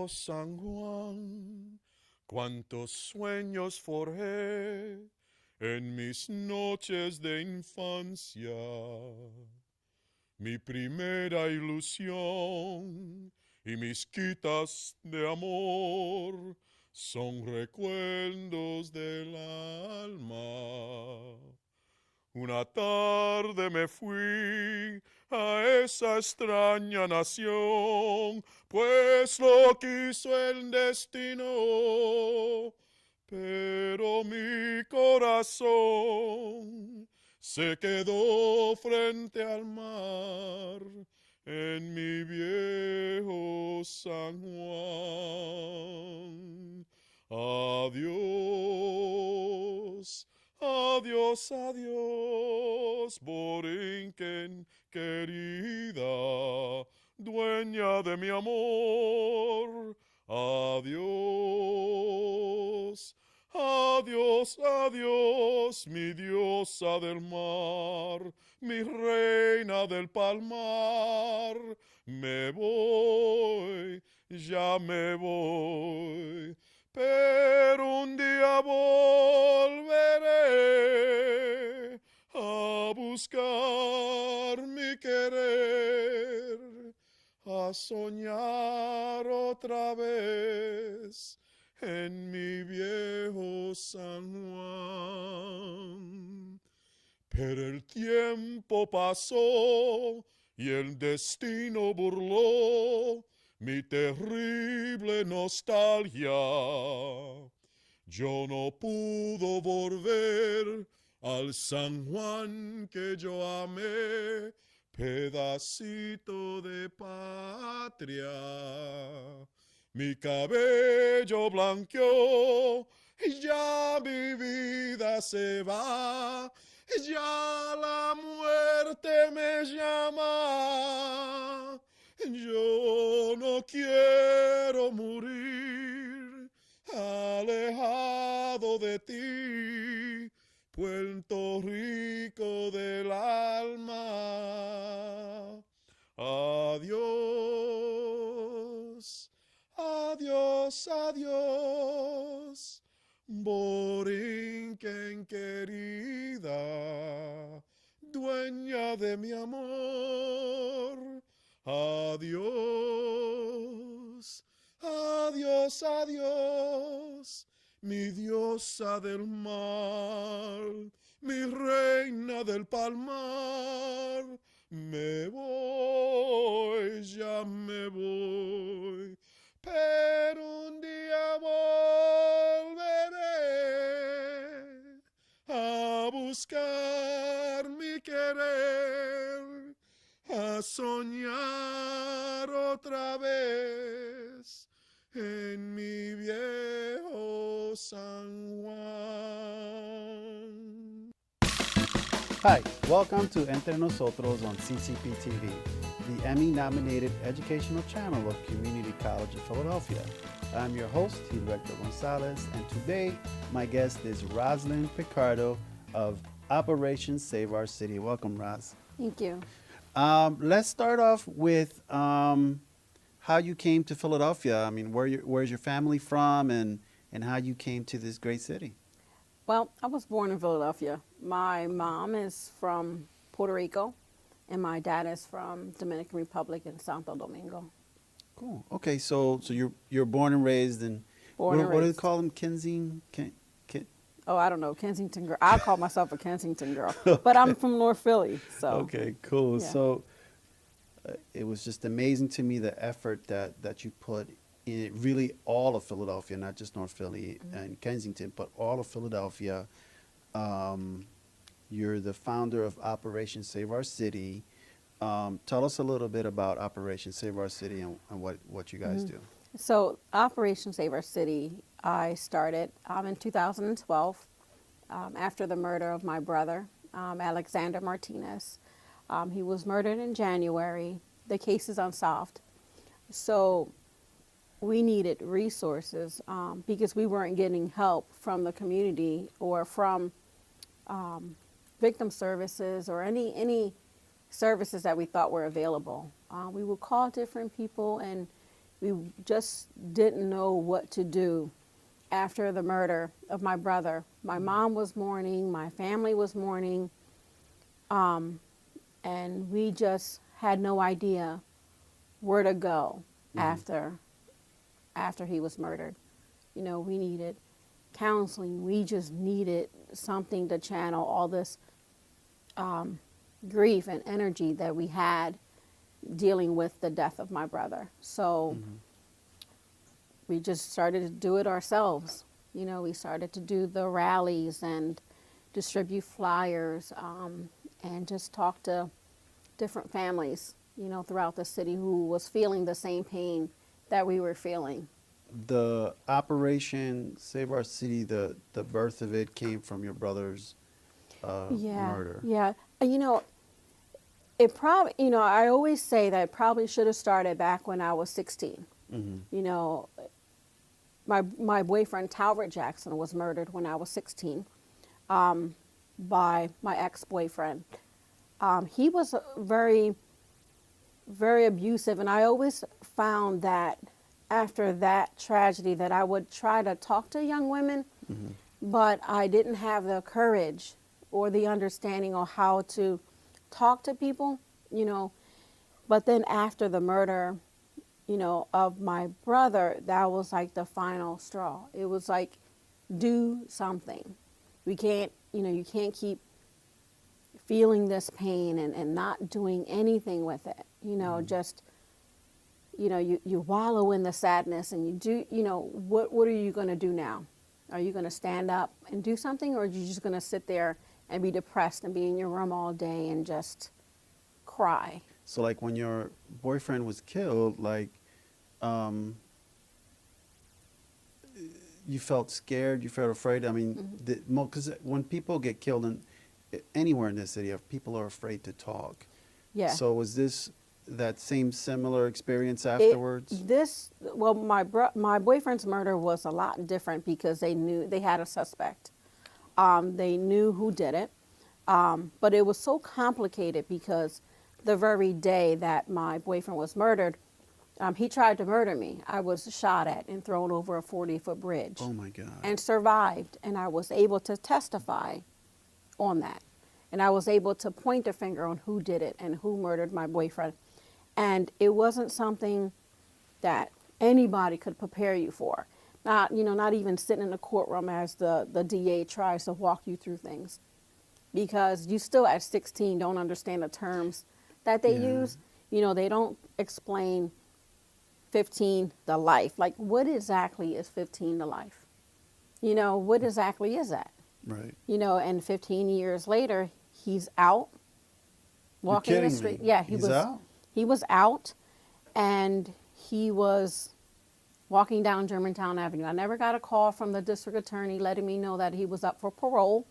San Juan, cuántos sueños forjé en mis noches de infancia. Mi primera ilusión y mis quitas de amor son recuerdos del alma. Una tarde me fui a esa extraña nación, pues lo quiso el destino, pero mi corazón se quedó frente al mar en mi viejo San Juan. Adiós, adiós, adiós, Borinquen querida, dueña de mi amor. Adiós, adiós, adiós, mi diosa del mar, mi reina del palmar. Me voy, ya me voy, pero un día volveré a buscar mi querer, a soñar otra vez en mi viejo San Juan. Pero el tiempo pasó y el destino burló mi terrible nostalgia. Yo no pudo volver al San Juan que yo amé, pedacito de patria. Mi cabello blanqueó, ya mi vida se va, ya la muerte me llama. Yo no quiero morir alejado de ti, Puerto Rico del alma. Adiós, adiós, adiós, Borinquen querida, dueña de mi amor. Adiós, adiós, adiós, mi diosa del mar, mi reina del palmar. Me voy, ya me voy, pero un día volveré a buscar mi querer, a soñar otra vez en mi viejo San Juan. Hi, welcome to Entre Nosotros on CCP TV, the Emmy-nominated educational channel of Community College of Philadelphia. I'm your host, Gilberto Gonzalez, and today my guest is Rosalind Pichardo of Operation Save Our City. Welcome, Roz. Thank you. Let's start off with how you came to Philadelphia. I mean, where's your family from, and how you came to this great city? Well, I was born in Philadelphia. My mom is from Puerto Rico, and my dad is from Dominican Republic in Santo Domingo. Cool. Okay, so you're born and raised in what do they call them? Oh, I don't know, Kensington girl. I call myself a Kensington girl, but I'm from North Philly. So okay, cool. Yeah. So it was just amazing to me the effort that you put in really all of Philadelphia, not just North Philly and Kensington, but all of Philadelphia. You're the founder of Operation Save Our City. Tell us a little bit about Operation Save Our City and what you guys do. So Operation Save Our City, I started in 2012 after the murder of my brother, Alexander Martinez. He was murdered in January. The case is unsolved. So we needed resources because we weren't getting help from the community or from victim services or any services that we thought were available. We would call different people and we just didn't know what to do after the murder of my brother. My mom was mourning, my family was mourning, and we just had no idea where to go after he was murdered. You know, we needed counseling. We just needed something to channel all this grief and energy that we had dealing with the death of my brother. So we just started to do it ourselves. You know, we started to do the rallies and distribute flyers, and just talk to different families, you know, throughout the city who was feeling the same pain that we were feeling. The Operation Save Our City, the birth of it came from your brother's murder. Yeah. You know, it probably, you know, I always say that it probably should have started back when I was 16. You know, my boyfriend, Talbert Jackson, was murdered when I was 16 by my ex-boyfriend. He was very, very abusive, and I always found that after that tragedy that I would try to talk to young women, but I didn't have the courage or the understanding on how to talk to people, you know. But then after the murder, you know, of my brother, that was like the final straw. It was like, do something. We can't, you know, you can't keep feeling this pain and not doing anything with it. You know, just, you know, you wallow in the sadness and you do, you know, what are you going to do now? Are you going to stand up and do something, or are you just going to sit there and be depressed and be in your room all day and just cry? So like when your boyfriend was killed, like you felt scared, you felt afraid. I mean, because when people get killed anywhere in this city, people are afraid to talk. Yeah. So was this that same similar experience afterwards? Well, my boyfriend's murder was a lot different because they had a suspect. They knew who did it, but it was so complicated because the very day that my boyfriend was murdered, he tried to murder me. I was shot at and thrown over a 40-foot bridge. Oh my God. And survived, and I was able to testify on that. And I was able to point a finger on who did it and who murdered my boyfriend. And it wasn't something that anybody could prepare you for. Not even sitting in the courtroom as the DA tries to walk you through things. Because you still at 16 don't understand the terms that they use. You know, they don't explain 15 to life. Like, what exactly is 15 to life? You know, what exactly is that? Right. You know, and 15 years later, he's out walking the street. Yeah, he was out. He was out, and he was walking down Germantown Avenue. I never got a call from the district attorney letting me know that he was up for parole.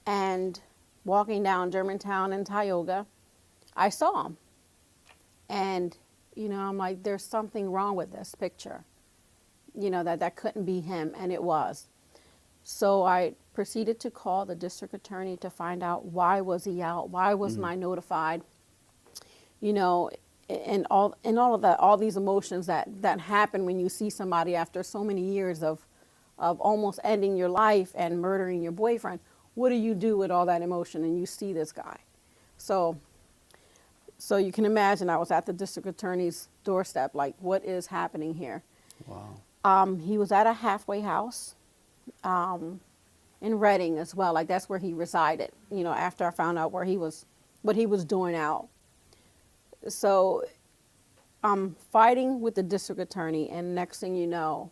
And walking down Germantown and Tioga, I saw him. And, you know, I'm like, there's something wrong with this picture. You know, that couldn't be him, and it was. So I proceeded to call the district attorney to find out why was he out, why wasn't I notified, you know, and all of that, all these emotions that happen when you see somebody after so many years of almost ending your life and murdering your boyfriend. What do you do with all that emotion? And you see this guy. So you can imagine I was at the district attorney's doorstep, like, what is happening here? Wow. He was at a halfway house in Reading as well. Like, that's where he resided, you know, after I found out what he was doing out. So I'm fighting with the district attorney, and next thing you know,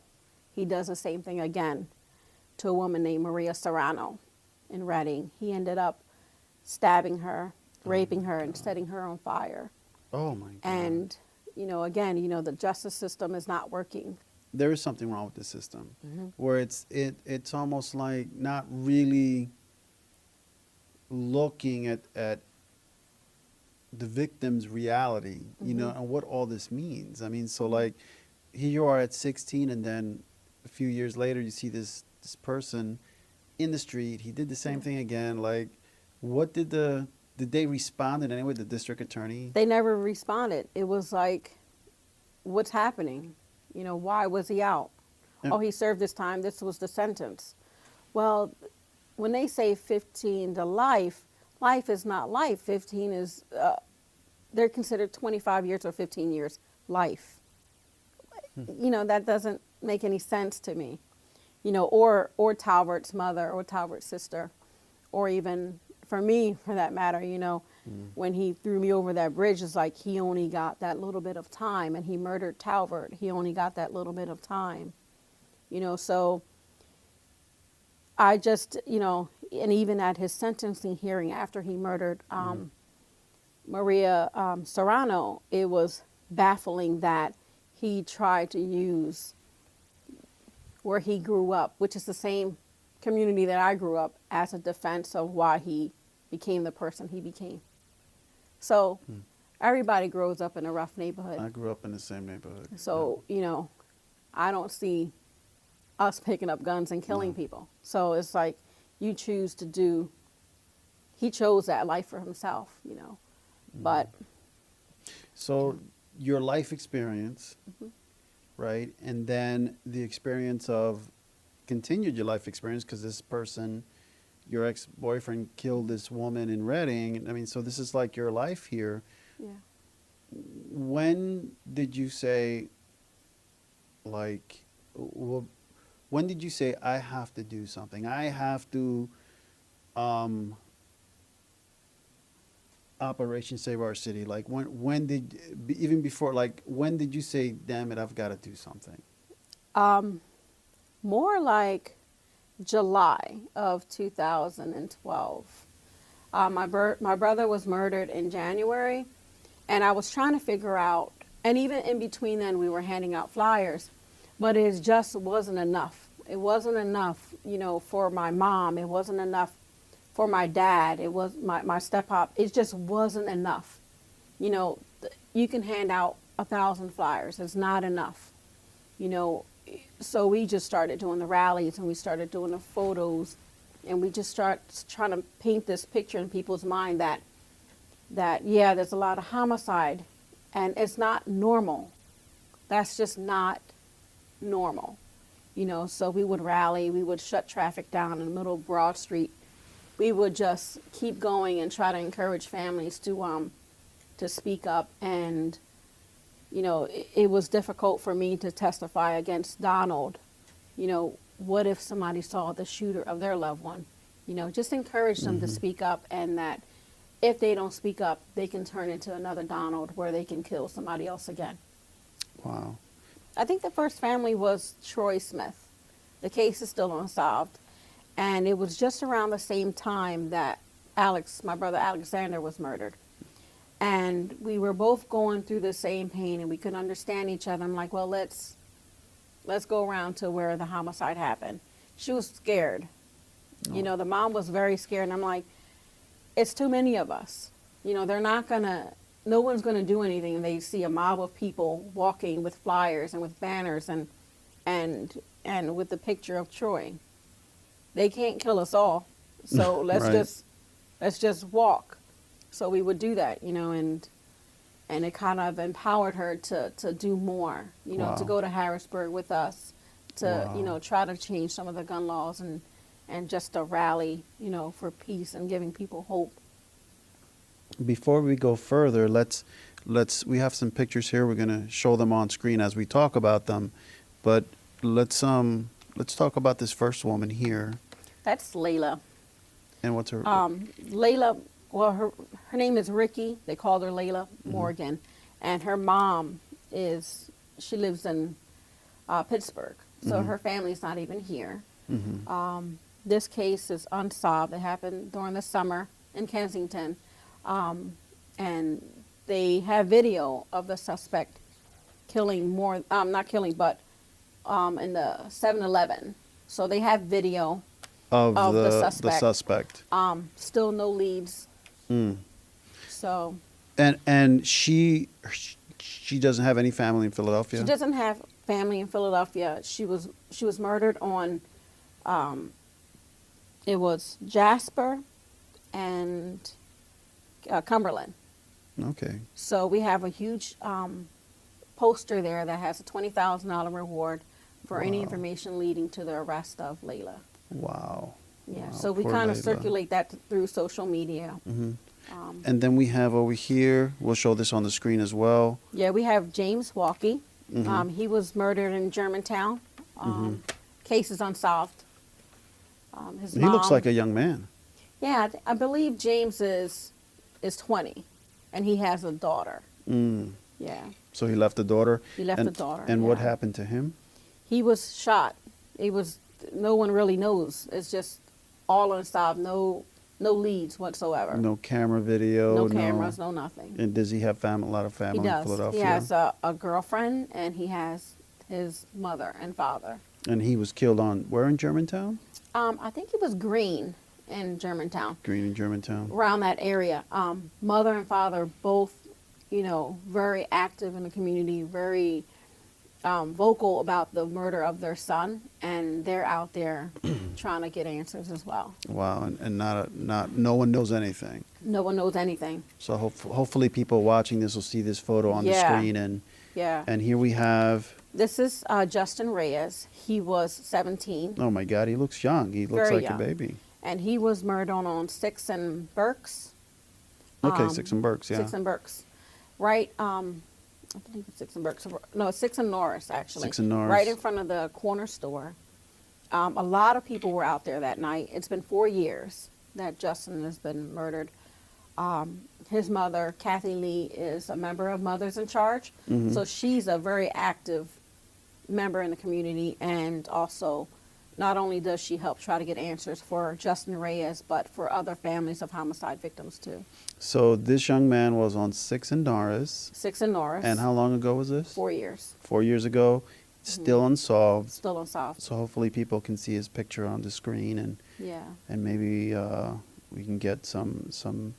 he does the same thing again to a woman named Maria Serrano in Reading. He ended up stabbing her, raping her, and setting her on fire. Oh my God. And, you know, again, you know, the justice system is not working. There is something wrong with the system, where it's almost like not really looking at the victim's reality, you know, and what all this means. I mean, so like, here you are at 16, and then a few years later, you see this person in the street. He did the same thing again. Like, what did they respond in any way, the district attorney? They never responded. It was like, what's happening? You know, why was he out? Yeah. Oh, he served his time. This was the sentence. Well, when they say 15 to life, life is not life. 15 is, they're considered 25 years or 15 years life. You know, that doesn't make any sense to me. You know, or Talbert's mother or Talbert's sister, or even for me, for that matter, you know, when he threw me over that bridge, it's like he only got that little bit of time, and he murdered Talbert. He only got that little bit of time. You know, so I just, you know, and even at his sentencing hearing after he murdered Maria Serrano, it was baffling that he tried to use where he grew up, which is the same community that I grew up, as a defense of why he became the person he became. So everybody grows up in a rough neighborhood. I grew up in the same neighborhood. So, you know, I don't see us picking up guns and killing people. So it's like you choose to do, he chose that life for himself, you know. But So your life experience, right? And then the experience of continued your life experience, because this person, your ex-boyfriend, killed this woman in Reading. I mean, so this is like your life here. yeah. When did you say, like, when did you say, I have to do something? I have to, Operation Save Our City. Like, when did, even before, like, when did you say, damn it, I've got to do something? More like July of 2012. My brother was murdered in January, and I was trying to figure out, and even in between then we were handing out flyers, but it just wasn't enough. It wasn't enough, you know, for my mom. It wasn't enough for my dad. It was my step-pop. It just wasn't enough. You know, you can hand out 1,000 flyers. It's not enough, you know. So we just started doing the rallies, and we started doing the photos, and we just start trying to paint this picture in people's mind that yeah, there's a lot of homicide, and it's not normal. That's just not normal, you know. So we would rally, we would shut traffic down in the middle of Broad Street. We would just keep going and try to encourage families to speak up. And you know, it was difficult for me to testify against Donald. You know, what if somebody saw the shooter of their loved one? You know, just encourage them to speak up, and that if they don't speak up, they can turn into another Donald where they can kill somebody else again. Wow. I think the first family was Troy Smith. The case is still unsolved. And it was just around the same time that my brother Alexander, was murdered. And we were both going through the same pain, and we couldn't understand each other. I'm like, well, let's go around to where the homicide happened. She was scared. You know, the mom was very scared. And I'm like, it's too many of us. You know, no one's going to do anything. They see a mob of people walking with flyers and with banners and with the picture of Troy. They can't kill us all. So let's just walk. So we would do that, you know, and it kind of empowered her to do more, you know, to go to Harrisburg with us, to, you know, try to change some of the gun laws and just to rally, you know, for peace and giving people hope. Before we go further, we have some pictures here. We're going to show them on screen as we talk about them, but let's talk about this first woman here. That's Layla. And what's her? Layla, well, her name is Ricky. They called her Layla Morgan. And her mom she lives in Pittsburgh. So her family's not even here. This case is unsolved. It happened during the summer in Kensington. And they have video of the suspect killing not killing, but in the 7-Eleven. So they have video of the suspect. Still no leads. So. And she doesn't have any family in Philadelphia? She doesn't have family in Philadelphia. She was murdered on, it was Jasper and Cumberland. Okay. So we have a huge poster there that has a $20,000 reward for any information leading to the arrest of Layla. Wow. Yeah, Wow, so we poor kind of Layla. circulate that through social media. And then we have over here, we'll show this on the screen as well. Yeah, we have James Walkie. Mm-hmm. He was murdered in Germantown. Case is unsolved. His He looks mom- like a young man. Yeah, I believe James is 20, and he has a daughter. Mm. Yeah, So he left the daughter. he left and, the daughter. And what yeah. happened to him? He was shot. No one really knows. It's just all unsolved. No leads whatsoever. No camera video. No cameras. No nothing. And does he have a lot of He family in does. Philadelphia? He has a girlfriend, and he has his mother and father. And he was killed where in Germantown? I think it was Green in Germantown, Green in Germantown. around that area. Mother and father both, very active in the community, very vocal about the murder of their son, and they're out there trying to get answers as well. Wow, and no one knows anything. No one knows anything. So hopefully people watching this will see this photo on the Yeah. screen. Yeah. And here we have, This is Justin Reyes. He was 17, oh my God, he looks young. He looks Very like young. a baby. and he was murdered on 6th and Berks. Okay, Six and Burks, yeah. 6th and Berks. Right, I believe it's 6th and Berks. No, it's 6th and Norris, actually. 6th and Norris. Right in front of the corner store. A lot of people were out there that night. It's been 4 years that Justin has been murdered. His mother, Kathy Lee, is a member of Mothers in Charge. Mhm. So she's a very active member in the community, and also not only does she help try to get answers for Justin Reyes, but for other families of homicide victims too. So this young man was on 6 and Norris. 6th and Norris. And how long ago was this? 4 years. 4 years ago. Still unsolved. Still unsolved. So hopefully people can see his picture on the screen Yeah. and maybe we can get some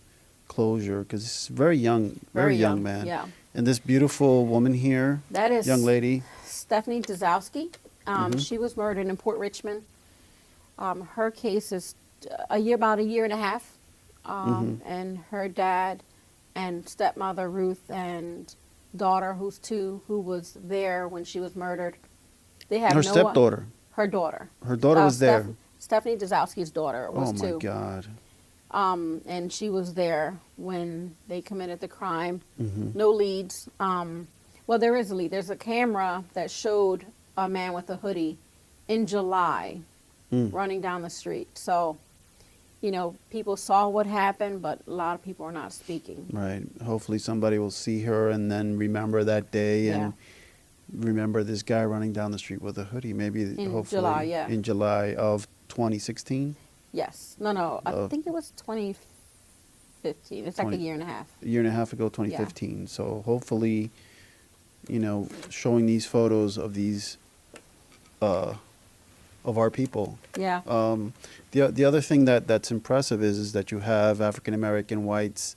closure because he's very young, very young man. Yeah. And this beautiful woman here, That is young lady, Stephanie Dazowski. She was murdered in Port Richmond. Her case is about a year and a half. And her dad and stepmother Ruth and daughter, who's 2, who was there when she was murdered. They have her no stepdaughter. Her daughter. Her daughter was there. Stephanie Dazowski's daughter was Oh my 2. God. And she was there when they committed the crime. Mhm. No leads. Well, there is a lead. There's a camera that showed a man with a hoodie in July running down the street. So, people saw what happened, but a lot of people are not speaking. Right. Hopefully somebody will see her and then remember that day and remember this guy running down the street with a hoodie. Maybe hopefully July, yeah. in July of 2016, Yes. No. I Oh. think it was 2015. It's like a 20 year and a half. a year and a half ago, 2015. So hopefully, showing these photos of these of our people. Yeah. The other thing that's impressive is that you have African American, whites,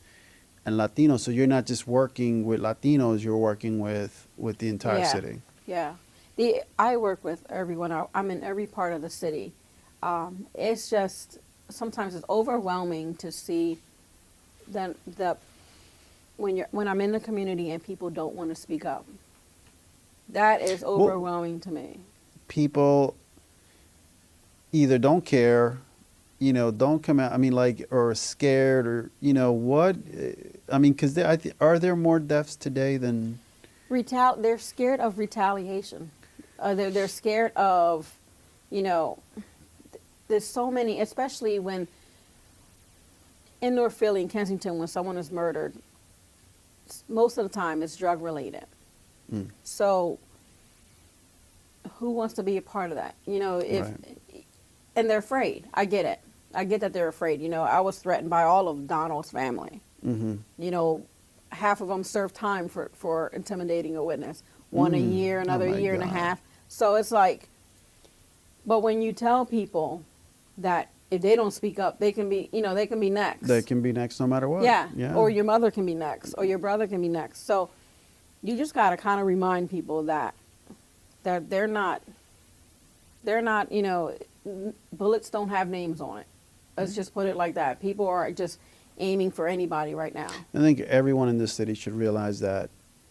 and Latinos. So you're not just working with Latinos; you're working with the entire Yeah. city. Yeah. I work with everyone. I'm in every part of the city. It's just sometimes it's overwhelming to see when I'm in the community and people don't want to speak up. That is overwhelming to me. People either don't care, don't come out. I mean, or scared, or what? I mean, because are there more deaths today than? They're scared of retaliation. They're scared of, there's so many, especially when in North Philly and Kensington, when someone is murdered, most of the time it's drug related. So who wants to be a part of that? If Right. and they're afraid. I get it. I get that they're afraid. I was threatened by all of Donald's family. Mm-hmm. Half of them served time for intimidating a witness. One a year, another my year and a God. half. So it's like, but when you tell people that if they don't speak up, they can be next. They can be next no matter what. Yeah. Yeah. Or your mother can be next, or your brother can be next. So you just got to kind of remind people that they're not, bullets don't have names on it. Let's just put it like that. People are just aiming for anybody right now. I think everyone in this city should realize that,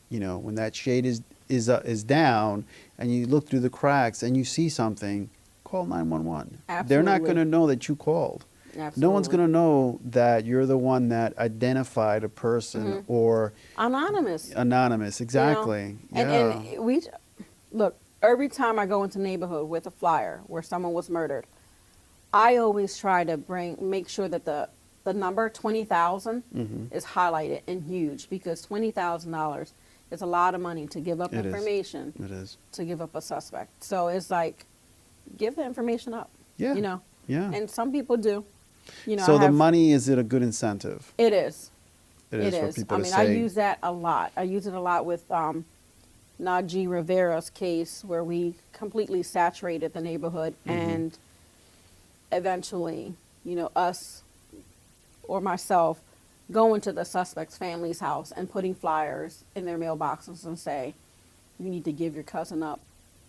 when that shade is is down, and you look through the cracks and you see something, call 911. Absolutely. They're not going to know that you called. Absolutely. No one's going to know that you're the one that identified a person or Anonymous. anonymous. Exactly. You know? Yeah. And we look, every time I go into neighborhood with a flyer where someone was murdered, I always try to make sure that the number 20,000 is highlighted in huge, because $20,000 is a lot of money to give up It is. information. It is. To give up a suspect. So it's like, give the information up. Yeah. You know. Yeah. And some people do. You know. So I the have, money, is it a good incentive? It is. It is for people I to mean, say. I use that a lot. I use it a lot with Najee Rivera's case, where we completely saturated the neighborhood, and eventually, you know, us or myself going to the suspect's family's house and putting flyers in their mailboxes and say, you need to give your cousin up.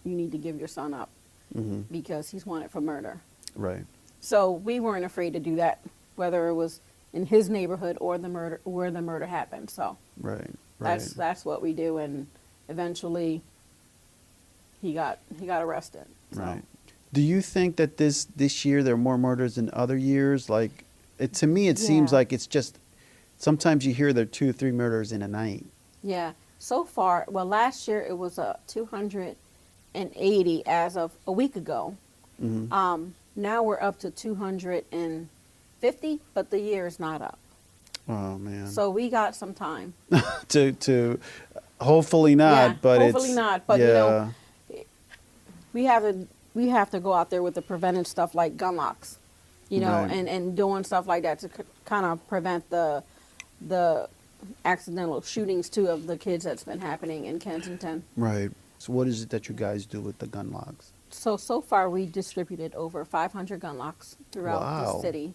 You need to give your son up because he's wanted for murder. Right. So we weren't afraid to do that, whether it was in his neighborhood or where the murder happened. So Right. that's what we do, and eventually he got arrested. So. Right. Do you think that this year there are more murders than other years? Like, to me, it seems Yeah. like it's just sometimes you hear there are 2 or 3 murders in a night. Yeah. So far, well, last year it was 280 as of a week ago. Now we're up to 250, but the year is not up. Oh man. So we got some time. to hopefully not, Yeah, but hopefully it's not, but, yeah. you know, we have to go out there with the preventive stuff like gun locks, you know, Right. and doing stuff like that to kind of prevent the accidental shootings too of the kids that's been happening in Kensington. Right. So what is it that you guys do with the gun locks? So far we distributed over 500 gun locks throughout Wow. the city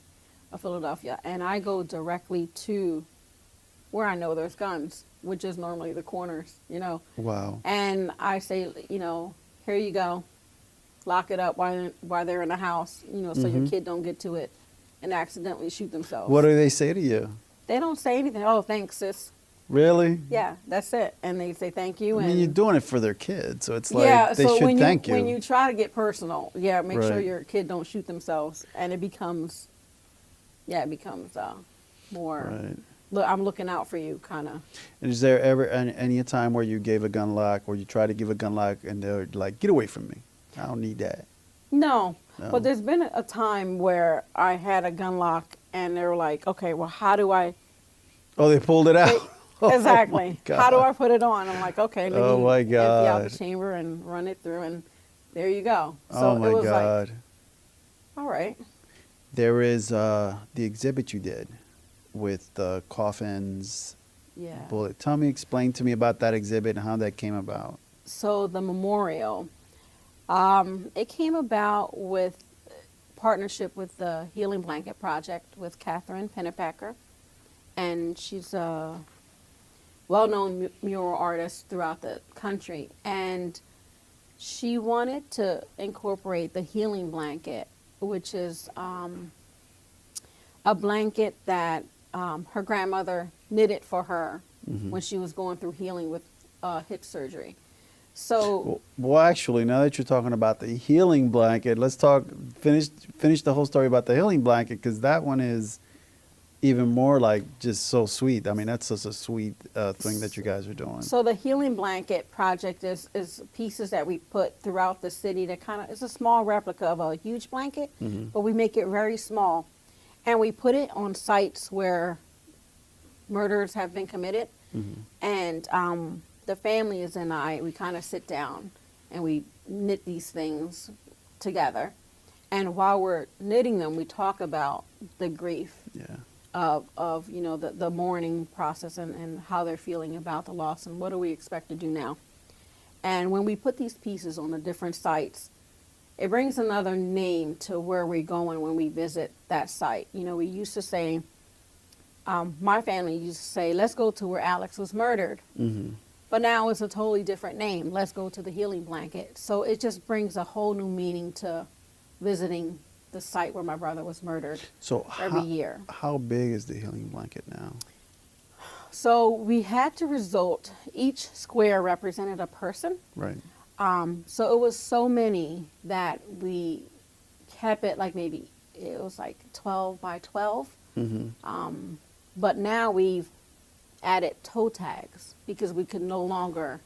of Philadelphia, and I go directly to where I know there's guns, which is normally the corners, you know. Wow. And I say, you know, here you go, lock it up while they're in the house, you know, so your kid don't get to it and accidentally shoot themselves. What do they say to you? They don't say anything. Oh, thanks, sis. Really? Yeah, that's it. And they say thank you. I And mean, you're doing it for their kids, so it's like yeah, they so should thank you. when you try to get personal, yeah, make sure Right. your kid don't shoot themselves, and it becomes more. Right. Look, I'm looking out for you, kind of. And is there ever any time where you gave a gun lock or you try to give a gun lock and they're like, get away from me. I don't need that. No, No. but there's been a time where I had a gun lock, and they were like, okay, well, how do I? Oh, they pulled it out. Oh, Exactly. my How do God. I put it on? I'm like, okay, let Oh, me my empty out God. the chamber and run it through, and there you go. So Oh my it was God. like, all right. There is the exhibit you did with the coffins, Yeah. bullet. Explain to me about that exhibit and how that came about. So the memorial, it came about with partnership with the Healing Blanket Project with Catherine Pennepacker, and she's a well-known mural artist throughout the country, and she wanted to incorporate the healing blanket, which is a blanket that her grandmother knitted for her when she was going through healing with hip surgery. So Well, actually, now that you're talking about the healing blanket, let's finish the whole story about the healing blanket, because that one is even more like just so sweet. I mean, that's such a sweet thing that you guys are doing. So the Healing Blanket Project is pieces that we put throughout the city that it's a small replica of a huge blanket, but we make it very small. And we put it on sites where murders have been committed. And the families and we kind of sit down and we knit these things together. And while we're knitting them, we talk about the grief Yeah. of you know, the mourning process and how they're feeling about the loss and what do we expect to do now. And when we put these pieces on the different sites, it brings another name to where we're going when we visit that site. You know, we used to say, my family used to say, let's go to where Alex was murdered. But now it's a totally different name. Let's go to the Healing Blanket. So it just brings a whole new meaning to visiting the site where my brother was murdered So every year. how big is the healing blanket now? So we had to result, each square represented a person. Right. So it was so many that we kept it like maybe it was like 12 by 12. But now we've added toe tags because we could no longer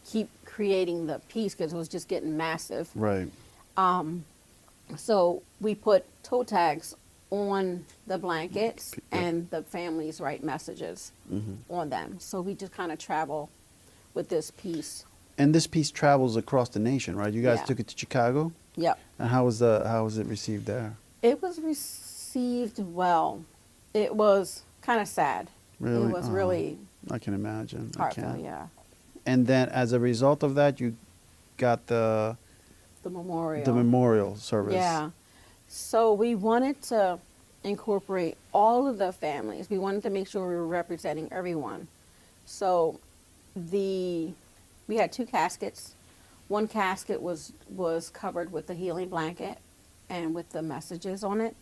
keep creating the piece because it was just getting massive. Right. So we put toe tags on the blankets and the families write messages on them. So we just kind of travel with this piece. And this piece travels across the nation, right? You guys Yeah. took it to Chicago? Yep. And how was it received there? It was received well. It was kind of sad. Really? It was really I can imagine. I heartfelt, can. yeah. And then as a result of that, you got the memorial service. Yeah. So we wanted to incorporate all of the families. We wanted to make sure we were representing everyone. So we had 2 caskets. One casket was covered with the healing blanket and with the messages on it.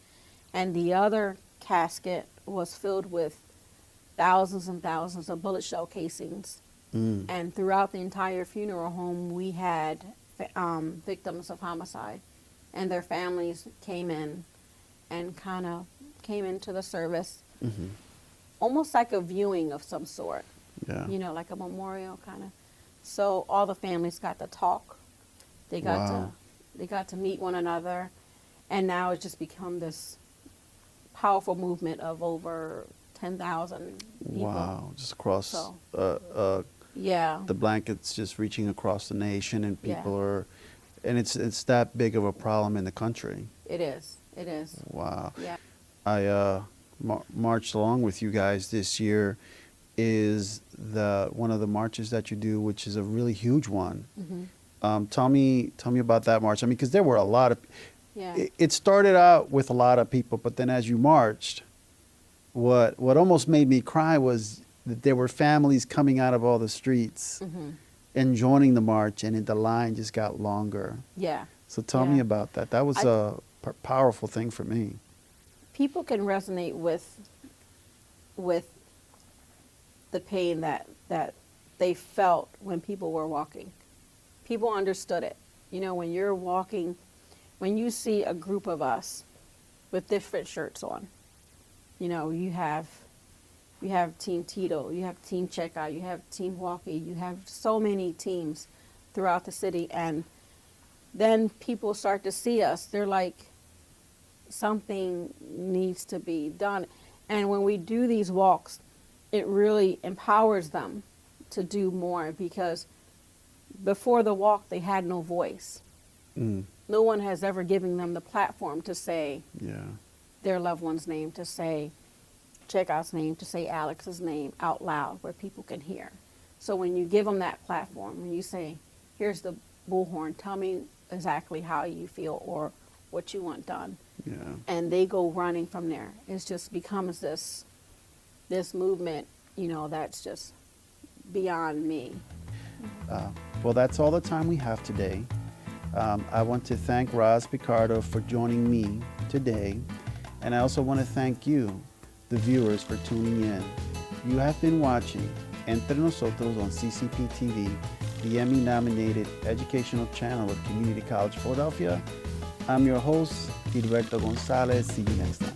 And the other casket was filled with thousands and thousands of bullet shell casings. And throughout the entire funeral home, we had victims of homicide. And their families came in and kind of came into the service, almost like a viewing of some sort. Yeah. You know, like a memorial kind of. So all the families got to talk. They got to meet one another, and now it's just become this powerful movement of over 10,000 people. Wow. Just across So, yeah. the blankets just reaching across the nation, and Yeah. people are, and it's that big of a problem in the country. It is. It is. Wow. Yeah. I marched along with you guys this year. Is one of the marches that you do, which is a really huge one. Tell me about that march. I mean, because there were a lot of. Yeah. It started out with a lot of people, but then as you marched, what almost made me cry was that there were families coming out of all the streets and joining the march, and the line just got longer. Yeah. So tell me about that. That was a powerful thing for me. People can resonate with the pain that they felt when people were walking. People understood it. You know, when you're walking, when you see a group of us with different shirts on, you know, you have Team Tito, you have Team Checkout, you have Team Walkie, you have so many teams throughout the city, and then people start to see us. They're like, something needs to be done. And when we do these walks, it really empowers them to do more, because before the walk, they had no voice. No one has ever given them the platform to say their loved one's name, to say Checkout's name, to say Alex's name out loud where people can hear. So when you give them that platform, when you say, here's the bullhorn, tell me exactly how you feel or what you want done. Yeah. And they go running from there. It just becomes this movement, you know, that's just beyond me. Well, that's all the time we have today. I want to thank Roz Pichardo for joining me today. And I also want to thank you, the viewers, for tuning in. You have been watching Entre Nosotros on CCP TV, the Emmy-nominated educational channel of Community College Philadelphia. I'm your host, Gilberto Gonzalez. See you next time.